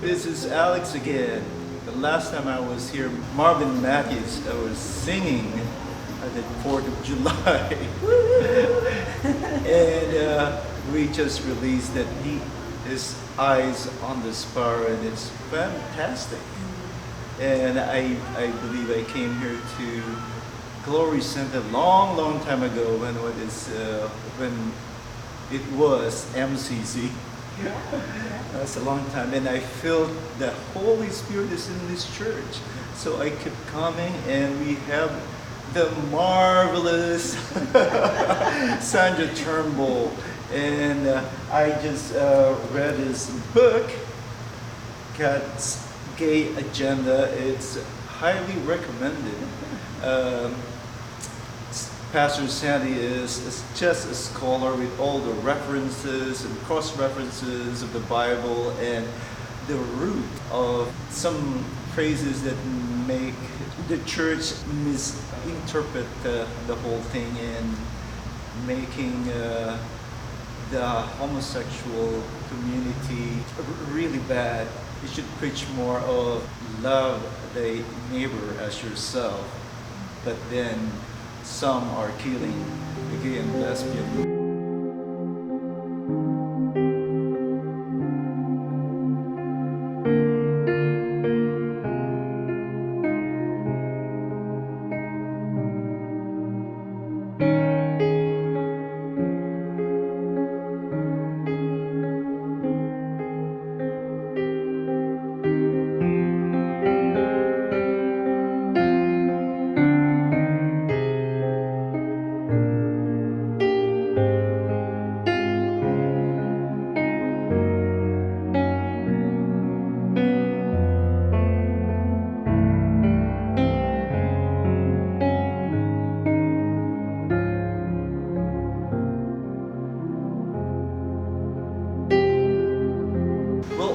This is Alex again. The last time I was here, Marvin Matthews was singing at the 4th of July. And we just released that his Eyes on the Sparrow, and it's fantastic. And I believe I came here to Glory Center long time ago when it was MCC. That's a long time, and I felt the Holy Spirit is in this church. So I kept coming, and we have the marvelous Sandra Turnbull. And I just read his book, God's Gay Agenda. It's highly recommended. Pastor Sandy is just a scholar with all the references and cross-references of the Bible and the root of some phrases that make the church misinterpret the whole thing and making the homosexual community really bad. You should preach more of love thy neighbor as yourself, but then some are killing the gay and lesbian.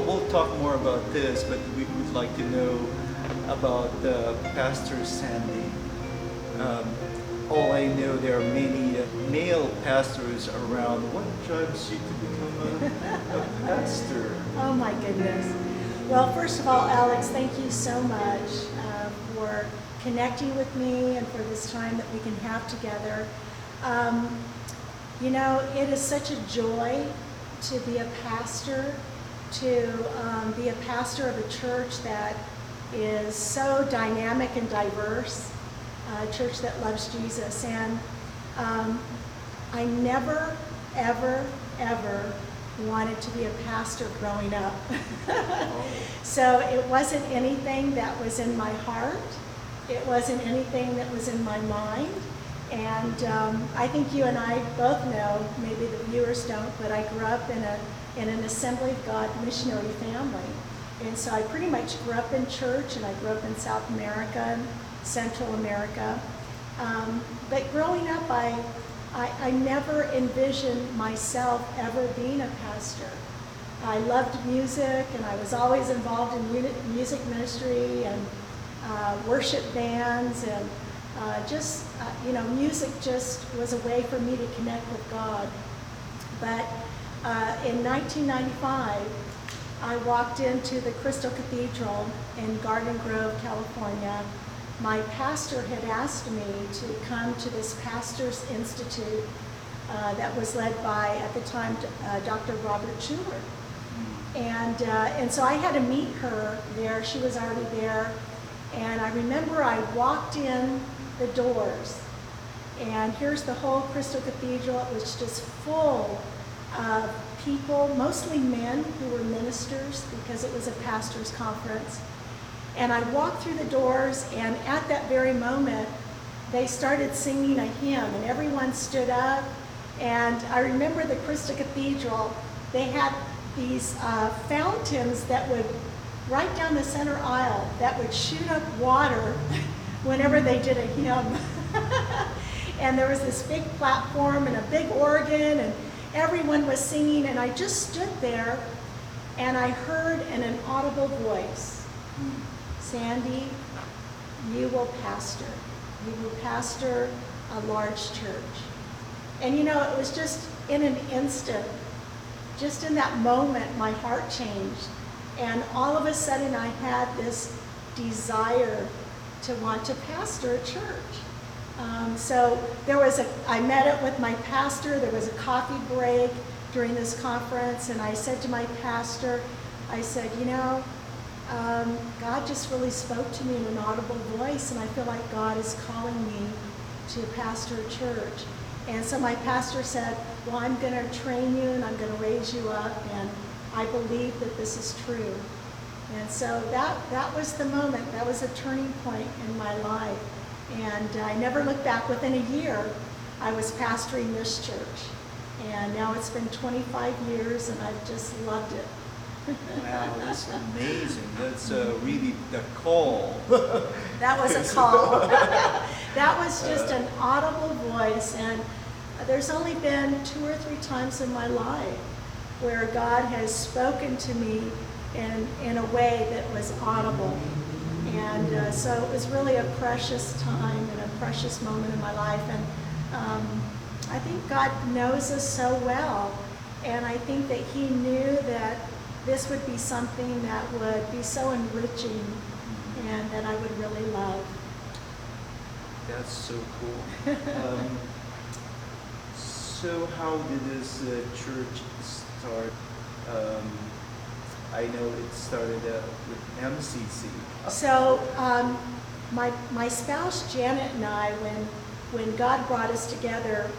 We'll talk more about this, but we would like to know about Pastor Sandy. All I know, there are many male pastors around. What drives you to become a pastor? Oh my goodness. Well, first of all, Alex, thank you so much for connecting with me and for this time that we can have together. You know, it is such a joy to be a pastor, to be a pastor of a church that is so dynamic and diverse, a church that loves Jesus. And I never, ever wanted to be a pastor growing up. So it wasn't anything that was in my heart. It wasn't anything that was in my mind. And I think you and I both know, maybe the viewers don't, but I grew up in an Assembly of God missionary family. And so I pretty much grew up in church, and I grew up in South America and Central America. But growing up, I never envisioned myself ever being a pastor. I loved music, and I was always involved in music ministry and worship bands, and music just was a way for me to connect with God. But in 1995, I walked into the Crystal Cathedral in Garden Grove, California. My pastor had asked me to come to this Pastor's Institute that was led by, at the time, Dr. Robert Schuller. And so I had to meet her there. She was already there. And I remember I walked in the doors, and here's the whole Crystal Cathedral. It was just full of people, mostly men who were ministers, because it was a pastor's conference. And I walked through the doors, and at that very moment, they started singing a hymn, and everyone stood up. And I remember the Crystal Cathedral, they had these fountains that would, right down the center aisle, that would shoot up water whenever they did a hymn. And there was this big platform and a big organ, and everyone was singing, and I just stood there, and I heard in an audible voice, Sandy, you will pastor. You will pastor a large church. And you know, it was just in an instant, just in that moment, my heart changed. And all of a sudden I had this desire to want to pastor a church. So I met up with my pastor. There was a coffee break during this conference, and I said to my pastor, I said, God just really spoke to me in an audible voice, and I feel like God is calling me to pastor a church. And so my pastor said, well, I'm going to train you and I'm going to raise you up, and I believe that this is true. And so that was the moment. That was a turning point in my life. And I never looked back. Within a year, I was pastoring this church. And now it's been 25 years, and I've just loved it. Wow, that's amazing. That's really the call. That was a call. That was just an audible voice. And there's only been 2 or 3 times in my life where God has spoken to me in a way that was audible. And so it was really a precious time and a precious moment in my life. And I think God knows us so well. And I think that he knew that this would be something that would be so enriching and that I would really love. That's so cool. So how did this church start? I know it started with MCC. So my spouse Janet and I, when God brought us together,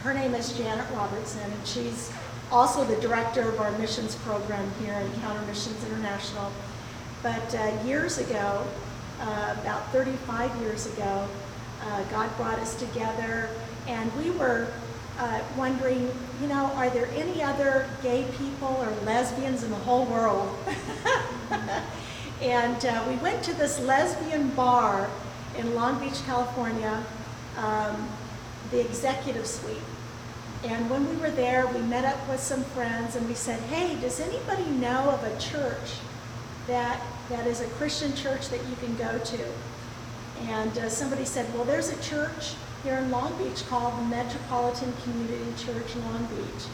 her name is Janet Robertson, and she's also the director of our missions program here in Encounter Missions International. But years ago, about 35 years ago, God brought us together, and we were wondering, are there any other gay people or lesbians in the whole world? And we went to this lesbian bar in Long Beach, California, the Executive Suite. And when we were there, we met up with some friends and we said, hey, does anybody know of a church that is a Christian church that you can go to? And somebody said, well, there's a church here in Long Beach called the Metropolitan Community Church Long Beach.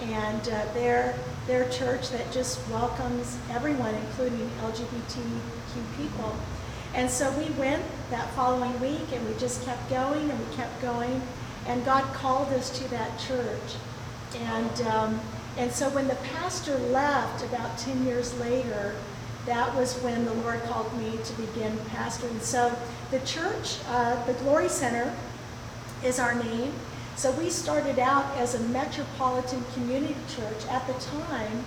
And they're a church that just welcomes everyone, including LGBTQ people. And so we went that following week, and we just kept going and we kept going. And God called us to that church. And so when the pastor left about 10 years later, that was when the Lord called me to begin pastoring. So the church, the Glory Center, is our name. So we started out as a Metropolitan Community Church. At the time,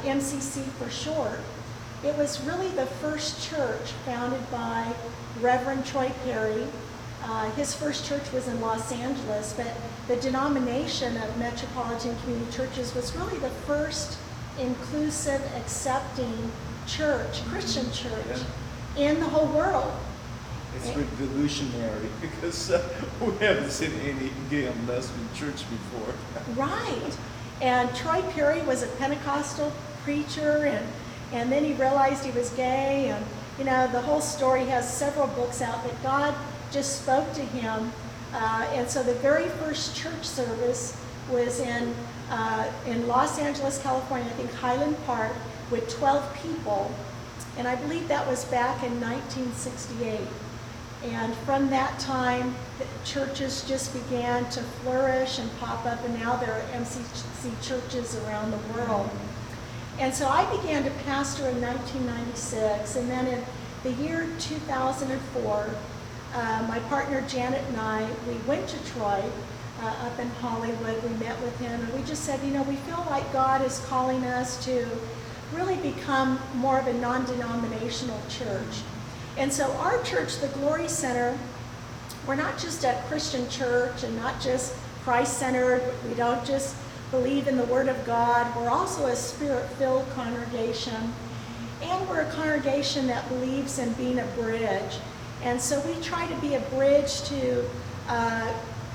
MCC for short. It was really the first church founded by Reverend Troy Perry. His first church was in Los Angeles, but the denomination of Metropolitan Community Churches was really the first inclusive, accepting church, Christian church, in the whole world. It's revolutionary because we haven't seen any gay and lesbian church before. Right. And Troy Perry was a Pentecostal preacher, and then he realized he was gay, and the whole story. He has several books out, but God just spoke to him. And so the very first church service was in Los Angeles, California, I think Highland Park, with 12 people. And I believe that was back in 1968. And from that time, the churches just began to flourish and pop up, and now there are MCC churches around the world. And so I began to pastor in 1996, and then in the year 2004, my partner Janet and I, we went to Troy up in Hollywood. We met with him, and we just said, we feel like God is calling us to really become more of a non-denominational church. And so our church, the Glory Center, we're not just a Christian church and not just Christ-centered. We don't just believe in the Word of God. We're also a Spirit-filled congregation. And we're a congregation that believes in being a bridge. And so we try to be a bridge to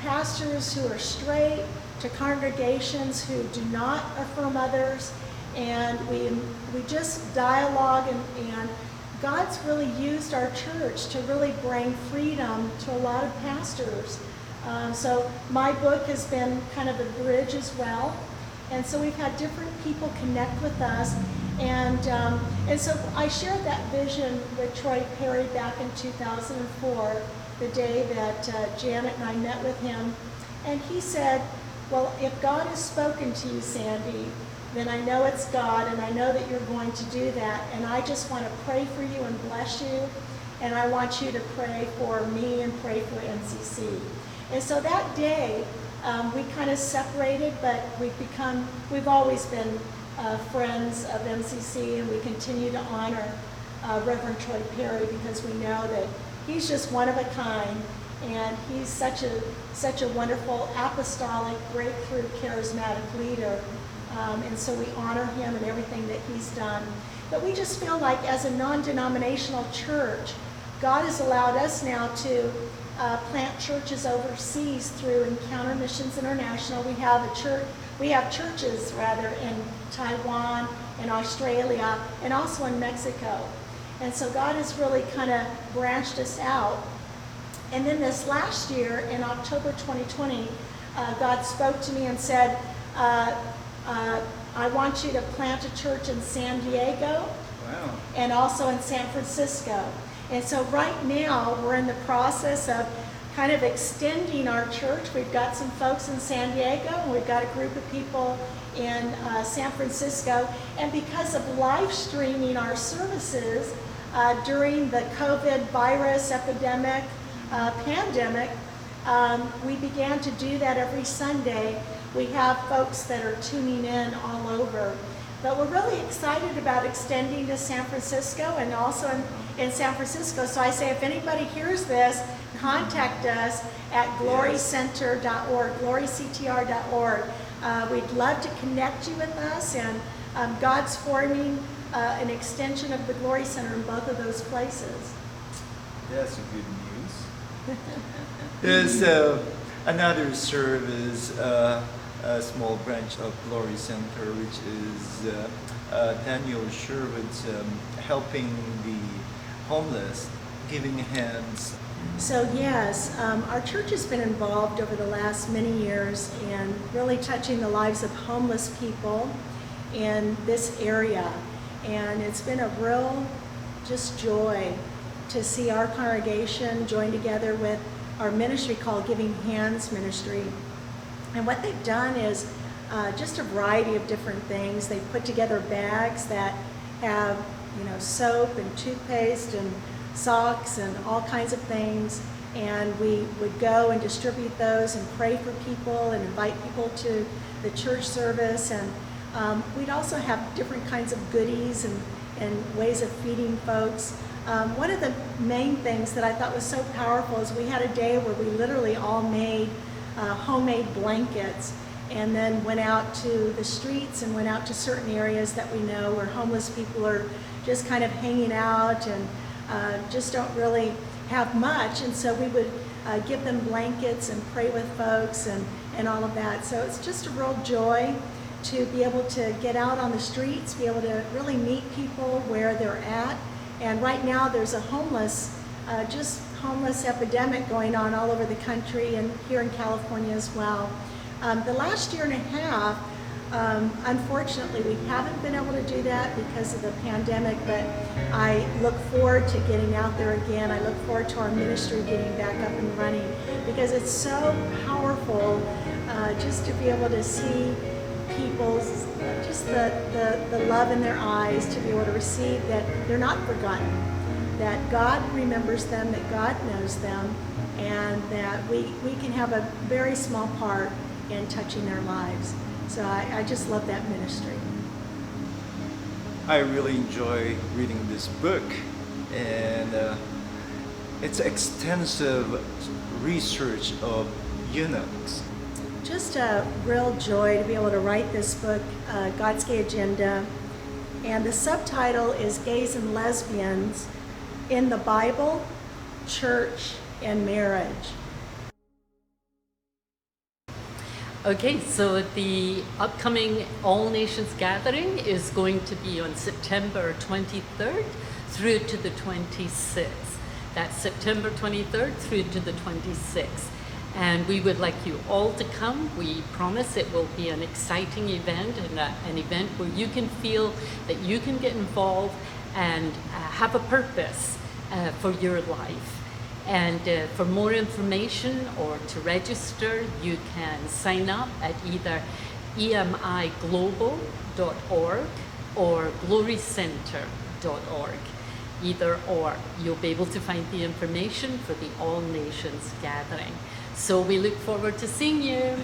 pastors who are straight, to congregations who do not affirm others. And we just dialogue, and God's really used our church to really bring freedom to a lot of pastors. So my book has been kind of a bridge as well. And so we've had different people connect with us. And so I shared that vision with Troy Perry back in 2004, the day that Janet and I met with him. And he said, well, if God has spoken to you, Sandy, then I know it's God, and I know that you're going to do that. And I just want to pray for you and bless you. And I want you to pray for me and pray for MCC. And so that day, we kind of separated, but we've always been friends of MCC, and we continue to honor Reverend Troy Perry because we know that he's just one of a kind, and he's such a wonderful apostolic, breakthrough, charismatic leader. And so we honor him and everything that he's done. But we just feel like as a non-denominational church, God has allowed us now to plant churches overseas through Encounter Missions International. We have churches in Taiwan and Australia and also in Mexico. And so God has really kind of branched us out. And then this last year, in October 2020, God spoke to me and said, I want you to plant a church in San Diego. Wow. And also in San Francisco. And so right now, we're in the process of kind of extending our church. We've got some folks in San Diego, and we've got a group of people in San Francisco. And because of live streaming our services during the COVID virus epidemic, pandemic, we began to do that every Sunday. We have folks that are tuning in all over. But we're really excited about extending to San Francisco and also in San Francisco. So I say, if anybody hears this, contact us at glorycenter.org, gloryctr.org. We'd love to connect you with us, and God's forming an extension of the Glory Center in both of those places. That's a good news. There's another service, a small branch of Glory Center, which is Daniel Sherwood's helping the homeless, giving hands. So yes, our church has been involved over the last many years in really touching the lives of homeless people in this area. And it's been a real just joy to see our congregation join together with our ministry called Giving Hands Ministry. And what they've done is just a variety of different things. They've put together bags that have, soap and toothpaste and socks and all kinds of things. And we would go and distribute those and pray for people and invite people to the church service. And we'd also have different kinds of goodies and ways of feeding folks. One of the main things that I thought was so powerful is we had a day where we literally all made homemade blankets, and then went out to the streets and went out to certain areas that we know where homeless people are just kind of hanging out and just don't really have much. And so we would give them blankets and pray with folks and all of that. So it's just a real joy to be able to get out on the streets, be able to really meet people where they're at. And right now there's a homeless epidemic going on all over the country and here in California as well. The last year and a half, unfortunately, we haven't been able to do that because of the pandemic, but I look forward to getting out there again. I look forward to our ministry getting back up and running because it's so powerful just to be able to see people's, just the love in their eyes, to be able to receive that they're not forgotten, that God remembers them, that God knows them, and that we can have a very small part in touching their lives. So I just love that ministry. I really enjoy reading this book, and it's extensive research of eunuchs. Just a real joy to be able to write this book, God's Gay Agenda, and the subtitle is Gays and Lesbians in the Bible, Church, and Marriage. Okay, so the upcoming All Nations Gathering is going to be on September 23rd through to the 26th. That's September 23rd through to the 26th. And we would like you all to come. We promise it will be an exciting event and an event where you can feel that you can get involved and have a purpose for your life. And for more information or to register, you can sign up at either emiglobal.org or glorycenter.org. Either or. You'll be able to find the information for the All Nations Gathering. So we look forward to seeing you.